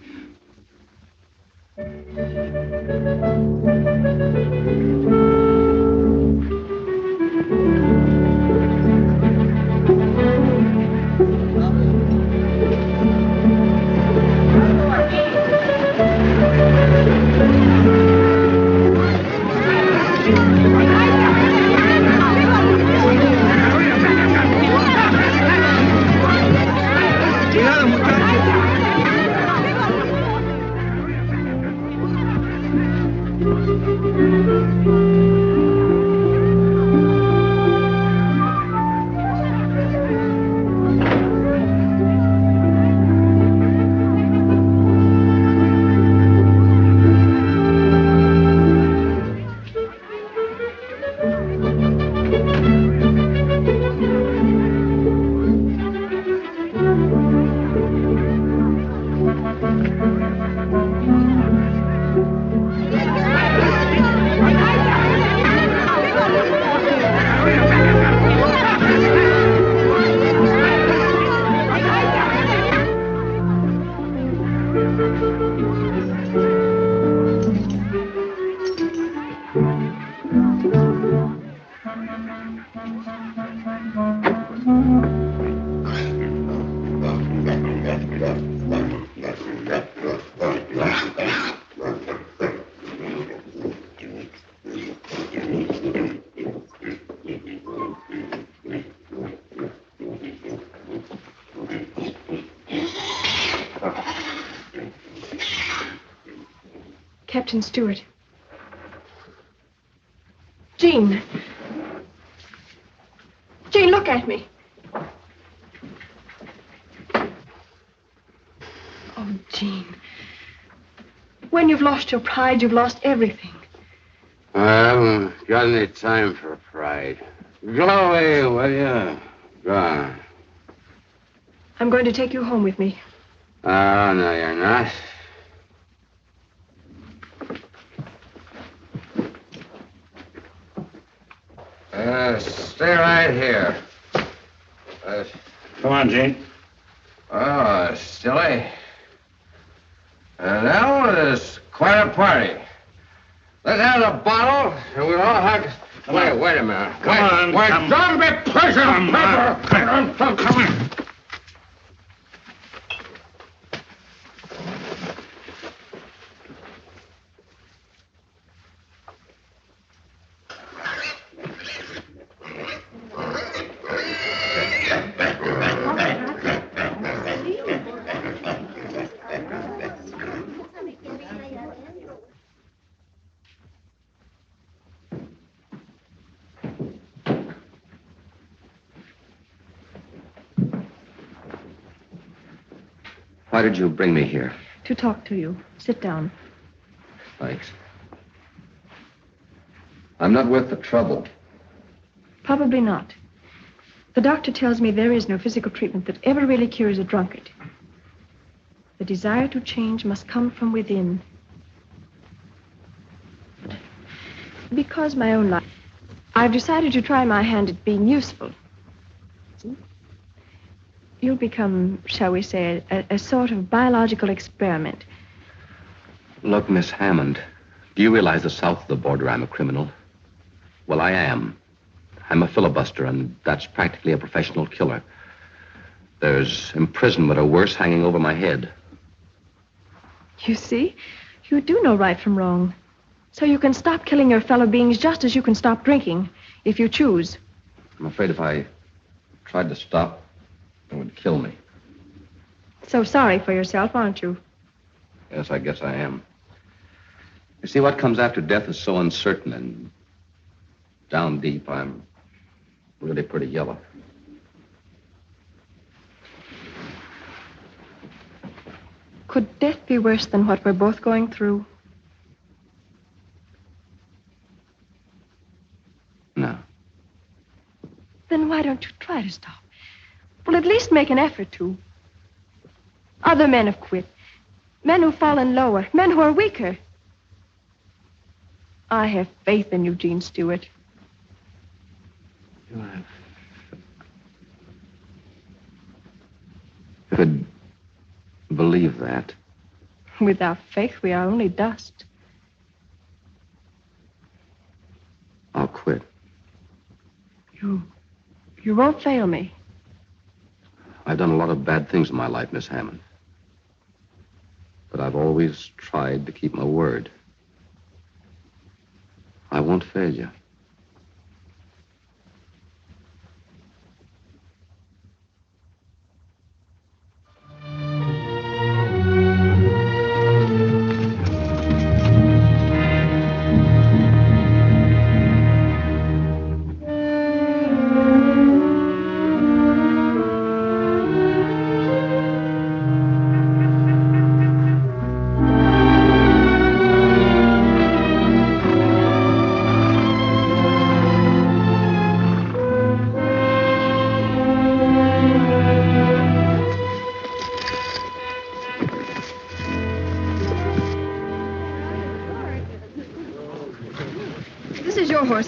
[SPEAKER 2] Captain Stewart. Jean. Jean, look at me. Oh, Jean. When you've lost your pride, you've lost everything.
[SPEAKER 5] I haven't got any time for pride. Go away, will you? Go on.
[SPEAKER 2] I'm going to take you home with me.
[SPEAKER 5] Oh, no, you're not. Stay right here.
[SPEAKER 7] Come on, Gene.
[SPEAKER 5] Oh, silly. Now it's quite a party. Let's have a bottle, and we'll all have... Wait a minute.
[SPEAKER 7] Come on.
[SPEAKER 5] Don't be pushing, Pepper. Come on.
[SPEAKER 13] Why did you bring me here?
[SPEAKER 2] To talk to you. Sit down.
[SPEAKER 13] Thanks. I'm not worth the trouble.
[SPEAKER 2] Probably not. The doctor tells me there is no physical treatment that ever really cures a drunkard. The desire to change must come from within. Because my own life, I've decided to try my hand at being useful. You'll become, shall we say, a sort of biological experiment.
[SPEAKER 13] Look, Miss Hammond, do you realize that south of the border I'm a criminal? Well, I am. I'm a filibuster, and that's practically a professional killer. There's imprisonment or worse hanging over my head.
[SPEAKER 2] You see, you do know right from wrong. So you can stop killing your fellow beings just as you can stop drinking, if you choose.
[SPEAKER 13] I'm afraid if I tried to stop, it would kill me.
[SPEAKER 2] So sorry for yourself, aren't you?
[SPEAKER 13] Yes, I guess I am. You see, what comes after death is so uncertain, and down deep, I'm really pretty yellow.
[SPEAKER 2] Could death be worse than what we're both going through?
[SPEAKER 13] No.
[SPEAKER 2] Then why don't you try to stop? Well, at least make an effort to. Other men have quit. Men who've fallen lower. Men who are weaker. I have faith in you, Gene Stewart.
[SPEAKER 13] You have... I could believe that.
[SPEAKER 2] Without faith, we are only dust.
[SPEAKER 13] I'll quit.
[SPEAKER 2] You won't fail me.
[SPEAKER 13] I've done a lot of bad things in my life, Miss Hammond. But I've always tried to keep my word. I won't fail you.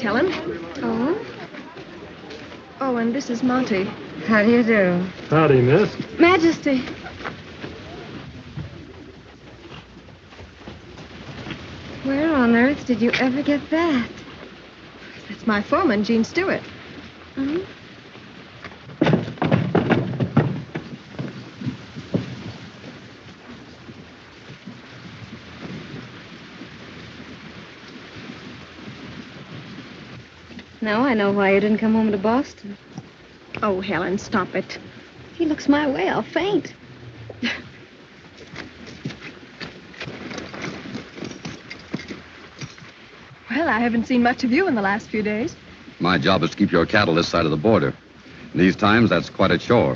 [SPEAKER 2] Helen. Oh? Oh, and this is Monty.
[SPEAKER 14] How do you do?
[SPEAKER 11] Howdy, miss.
[SPEAKER 14] Majesty. Where on earth did you ever get that?
[SPEAKER 2] That's my foreman, Gene Stewart.
[SPEAKER 14] Hmm? Now I know why you didn't come home to Boston.
[SPEAKER 2] Oh, Helen, stop it.
[SPEAKER 14] If he looks my way, I'll faint.
[SPEAKER 2] Well, I haven't seen much of you in the last few days.
[SPEAKER 13] My job is to keep your cattle this side of the border. In these times, that's quite a chore.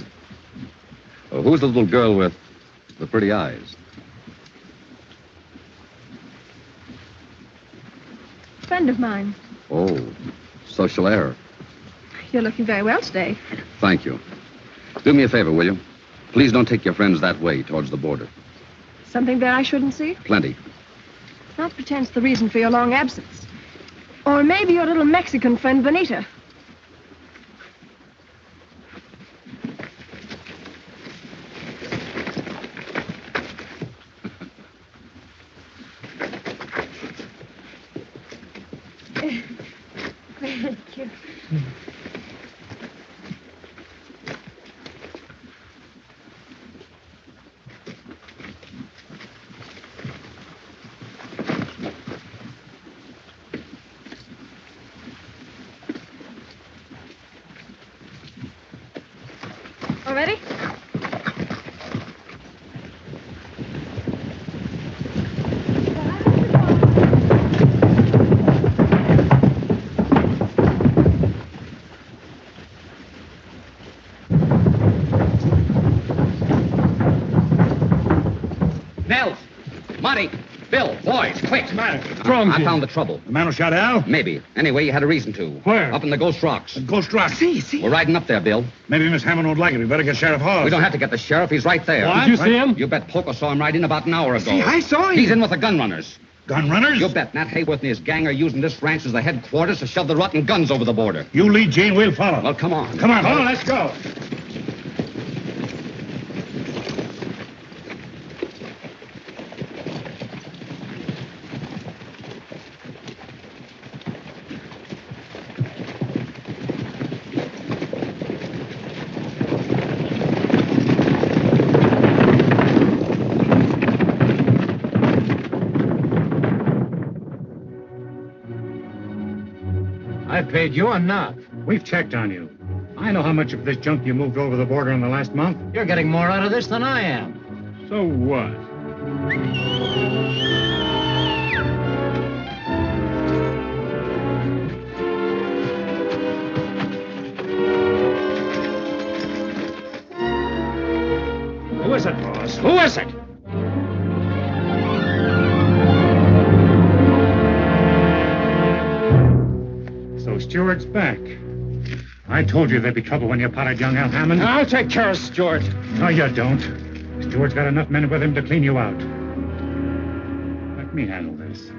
[SPEAKER 13] Oh, who's the little girl with the pretty eyes?
[SPEAKER 2] Friend of mine.
[SPEAKER 13] Oh, social error.
[SPEAKER 2] You're looking very well today.
[SPEAKER 13] Thank you. Do me a favor, will you? Please don't take your friends that way, towards the border.
[SPEAKER 2] Something there I shouldn't see?
[SPEAKER 13] Plenty.
[SPEAKER 2] Not pretends the reason for your long absence. Or maybe your little Mexican friend, Bonita.
[SPEAKER 14] Thank you.
[SPEAKER 2] All ready?
[SPEAKER 5] Nels! Monty! Bill! Boys, quick! What's the matter? I found the trouble.
[SPEAKER 3] The man who shot Al?
[SPEAKER 5] Maybe. Anyway, you had a reason to.
[SPEAKER 3] Where?
[SPEAKER 5] Up in the Ghost Rocks.
[SPEAKER 3] The Ghost Rock. See.
[SPEAKER 5] We're riding up there, Bill.
[SPEAKER 3] Maybe Miss Hammond won't like it. We better get Sheriff Hawes.
[SPEAKER 5] We don't have to get the sheriff. He's right there.
[SPEAKER 3] What? Did you see him?
[SPEAKER 5] You bet Poco saw him ride in about an hour ago.
[SPEAKER 4] See, I saw him.
[SPEAKER 5] He's in with the gun runners.
[SPEAKER 3] Gun runners?
[SPEAKER 5] You bet. Nat Hayworth and his gang are using this ranch as the headquarters to shove the rotten guns over the border.
[SPEAKER 3] You lead, Jane. We'll follow.
[SPEAKER 5] Well, come on.
[SPEAKER 3] Come on, let's go.
[SPEAKER 7] I paid you enough. We've checked on you. I know how much of this junk you moved over the border in the last month.
[SPEAKER 6] You're getting more out of this than I am.
[SPEAKER 7] So what?
[SPEAKER 6] Who is it, boss? Who is it?
[SPEAKER 7] So Stewart's back. I told you there'd be trouble when you potted young Al Hammond.
[SPEAKER 6] I'll take care of Stewart.
[SPEAKER 7] No, you don't. Stewart's got enough men with him to clean you out. Let me handle this.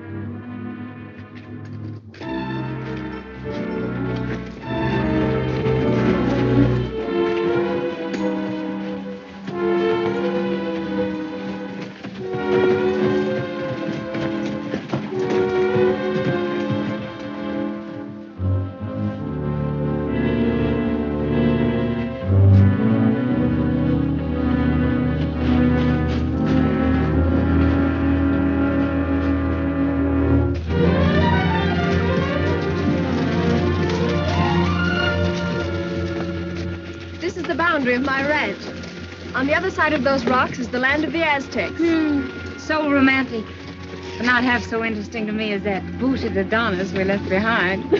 [SPEAKER 2] Of my ranch. On the other side of those rocks is the land of the Aztecs.
[SPEAKER 14] So romantic. But not half so interesting to me as that booted Adonis we left behind.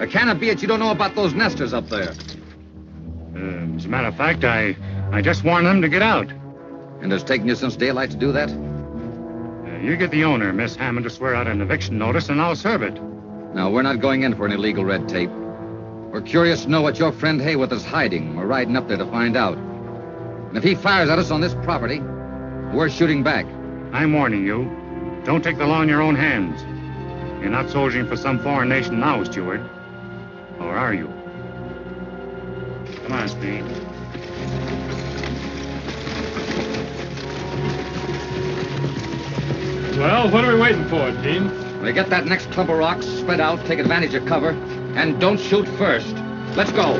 [SPEAKER 5] Can it be that you don't know about those nesters up there?
[SPEAKER 7] As a matter of fact, I just warned them to get out.
[SPEAKER 5] And it's taken you since daylight to do that?
[SPEAKER 7] You get the owner, Miss Hammond, to swear out an eviction notice, and I'll serve it.
[SPEAKER 5] No, we're not going in for any legal red tape. We're curious to know what your friend Hayworth is hiding. We're riding up there to find out. And if he fires at us on this property, we're shooting back.
[SPEAKER 7] I'm warning you. Don't take the law in your own hands. You're not soldiering for some foreign nation now, Stewart. Or are you? Come on, Speed.
[SPEAKER 11] Well, what are we waiting for, Dean?
[SPEAKER 5] We get that next clump of rocks, spread out, take advantage of cover,
[SPEAKER 13] And don't shoot first. Let's go.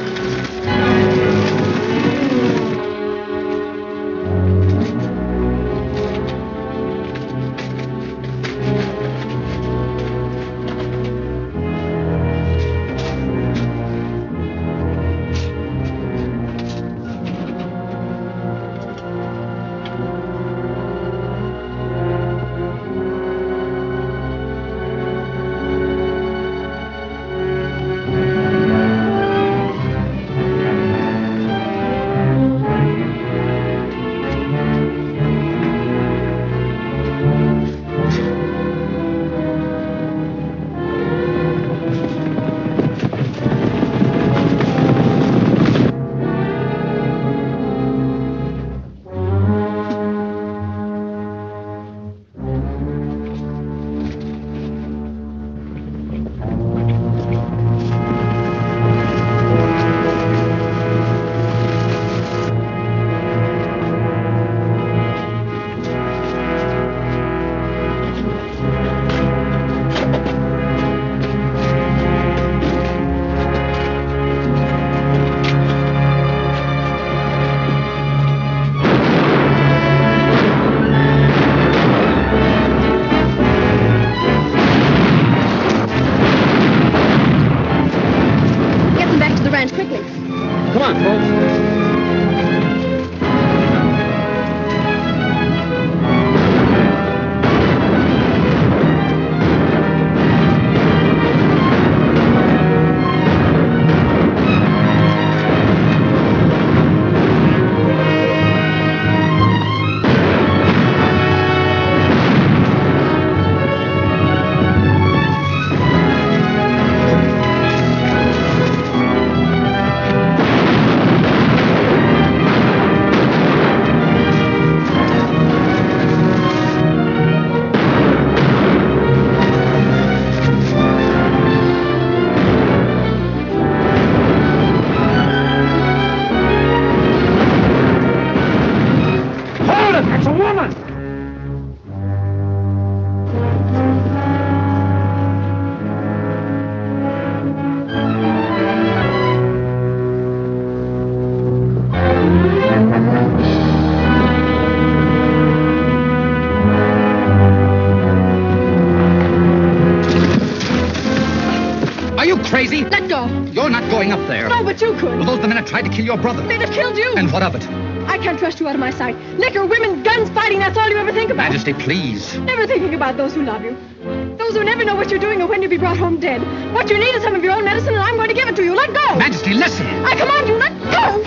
[SPEAKER 15] Crazy?
[SPEAKER 2] Let go.
[SPEAKER 15] You're not going up there.
[SPEAKER 2] No, but you could.
[SPEAKER 15] Well, those are the men that tried to kill your brother.
[SPEAKER 2] They'd have killed you.
[SPEAKER 15] And what of it?
[SPEAKER 2] I can't trust you out of my sight. Liquor, women, guns, fighting, that's all you ever think about.
[SPEAKER 15] Majesty, please.
[SPEAKER 2] Never thinking about those who love you. Those who never know what you're doing or when you'll be brought home dead. What you need is some of your own medicine, and I'm going to give it to you. Let go.
[SPEAKER 15] Majesty, listen.
[SPEAKER 2] I command you, let go.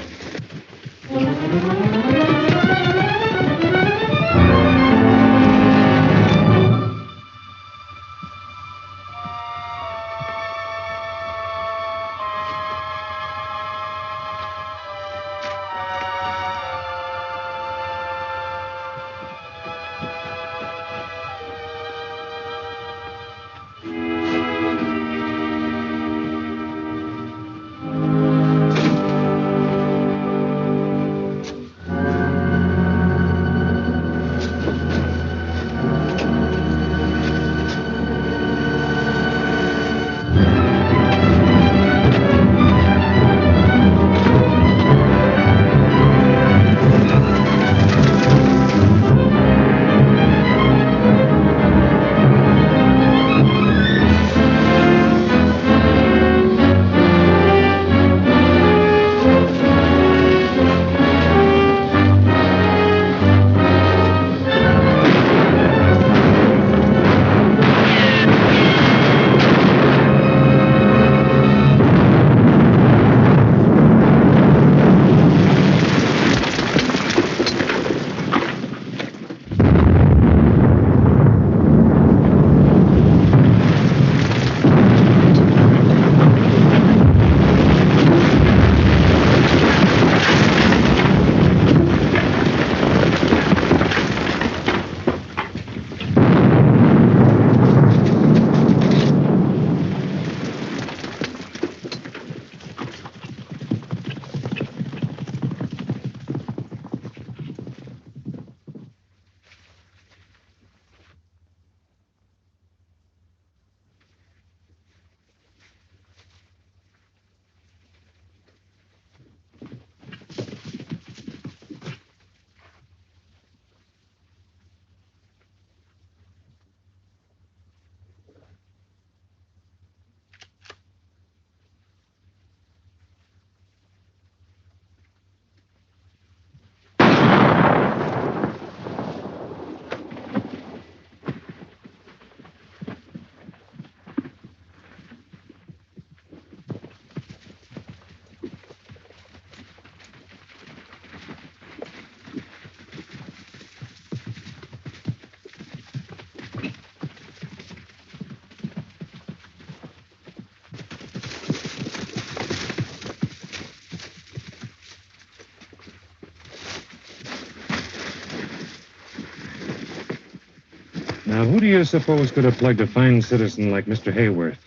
[SPEAKER 7] Now, who do you suppose could have plugged a fine citizen like Mr. Hayworth?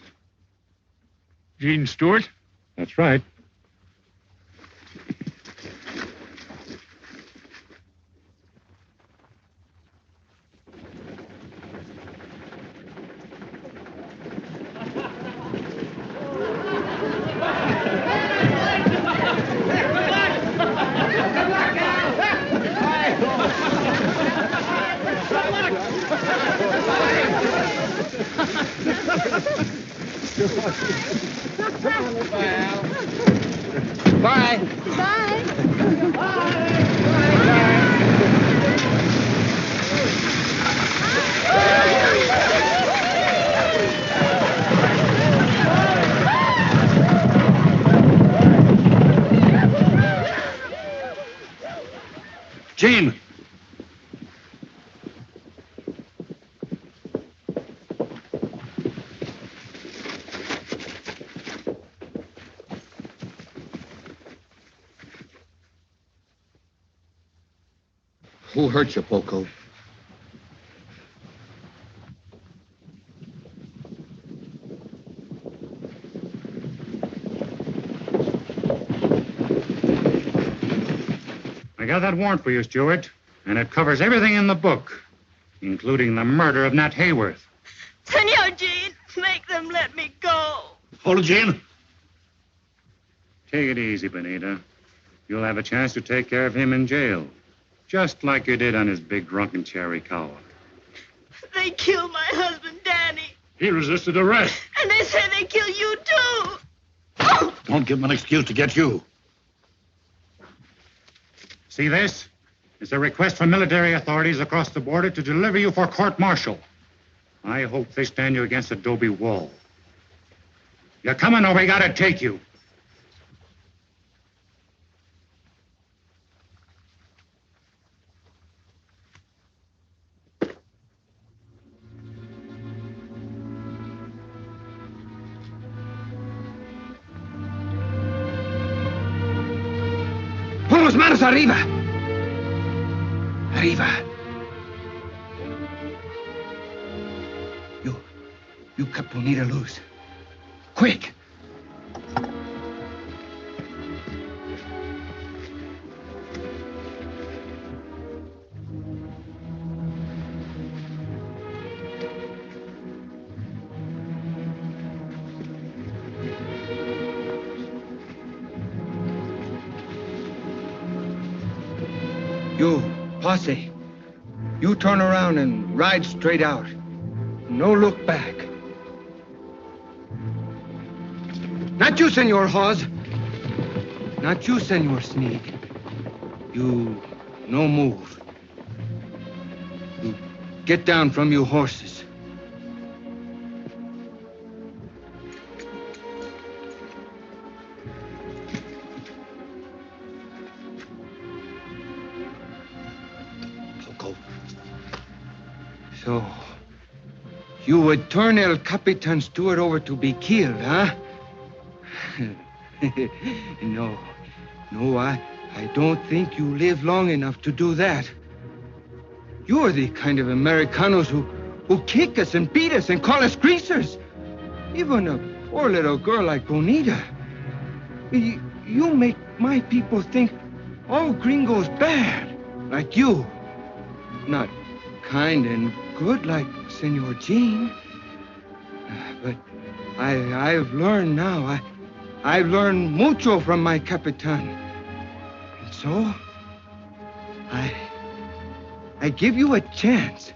[SPEAKER 3] Gene Stewart?
[SPEAKER 7] That's right.
[SPEAKER 4] Bye.
[SPEAKER 3] Gene!
[SPEAKER 15] Who hurt you, Poco?
[SPEAKER 7] I got that warrant for you, Stewart, and it covers everything in the book, including the murder of Nat Hayworth.
[SPEAKER 16] Senor Gene, make them let me go.
[SPEAKER 3] Hold it, Gene.
[SPEAKER 7] Take it easy, Benita. You'll have a chance to take care of him in jail, just like you did on his big drunken Cherrykawa.
[SPEAKER 16] They killed my husband, Danny.
[SPEAKER 3] He resisted arrest.
[SPEAKER 16] And they say they kill you, too.
[SPEAKER 3] Don't give him an excuse to get you.
[SPEAKER 7] See this? It's a request from military authorities across the border to deliver you for court-martial. I hope they stand you against Adobe Wall. You're coming or we gotta take you.
[SPEAKER 4] Pon las manos arriba. Arriba. You cut Bonita loose. Quick. You, posse, you turn around and ride straight out. No look back. Not you, Senor Hawes. Not you, Senor Sneak. You no move. You get down from your horses. So, you would turn El Capitan Stewart over to be killed, huh? No, I don't think you live long enough to do that. You're the kind of Americanos who kick us and beat us and call us greasers. Even a poor little girl like Bonita. You make my people think all gringos bad, like you. Not kind and good like Senor Gene. But I've learned now. I've learned mucho from my Capitan. And so, I give you a chance.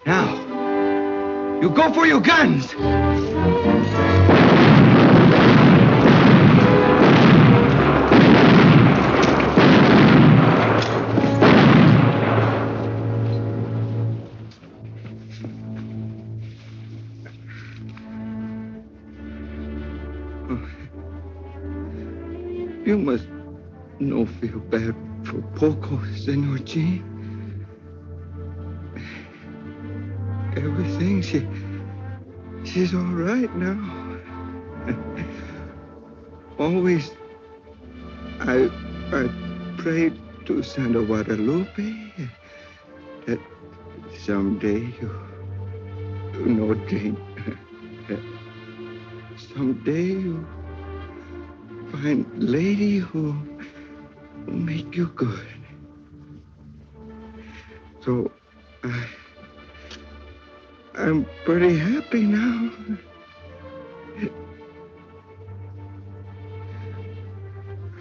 [SPEAKER 4] Now, you go for your guns. You must no feel bad for Poco, Senor G. Everything, she's all right now. Always, I prayed to Santa Guadalupe that someday you know, Jane, someday you find a lady who will make you good. So I'm pretty happy now.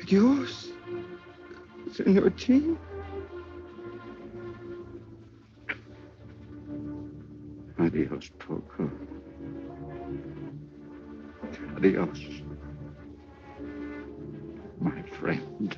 [SPEAKER 4] Adios, Senor Jean.
[SPEAKER 7] Adios, Poco. Adios, my friend.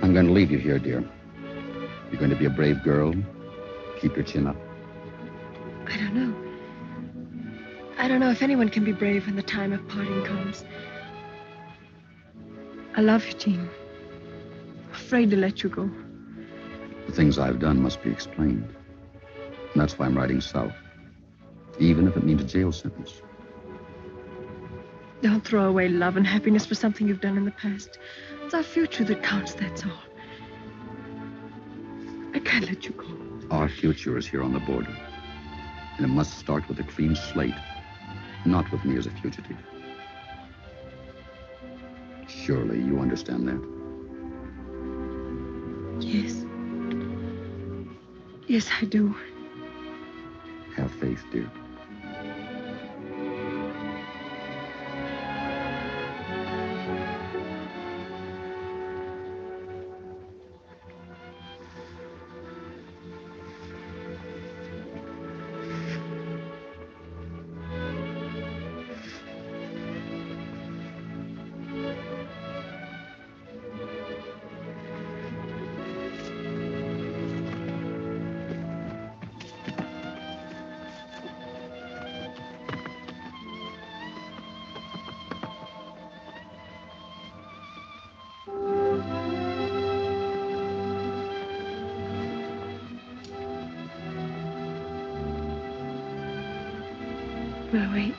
[SPEAKER 13] I'm going to leave you here, dear. You're going to be a brave girl. Keep your chin up.
[SPEAKER 2] I don't know. I don't know if anyone can be brave when the time of parting comes. I love you, Jean. Afraid to let you go.
[SPEAKER 13] The things I've done must be explained. And that's why I'm riding south. Even if it means a jail sentence.
[SPEAKER 2] Don't throw away love and happiness for something you've done in the past. It's our future that counts, that's all. I can't let you go.
[SPEAKER 13] Our future is here on the border. And it must start with a clean slate. Not with me as a fugitive. Surely you understand that.
[SPEAKER 2] Yes. Yes, I do.
[SPEAKER 13] Have faith, dear.
[SPEAKER 2] We'll wait.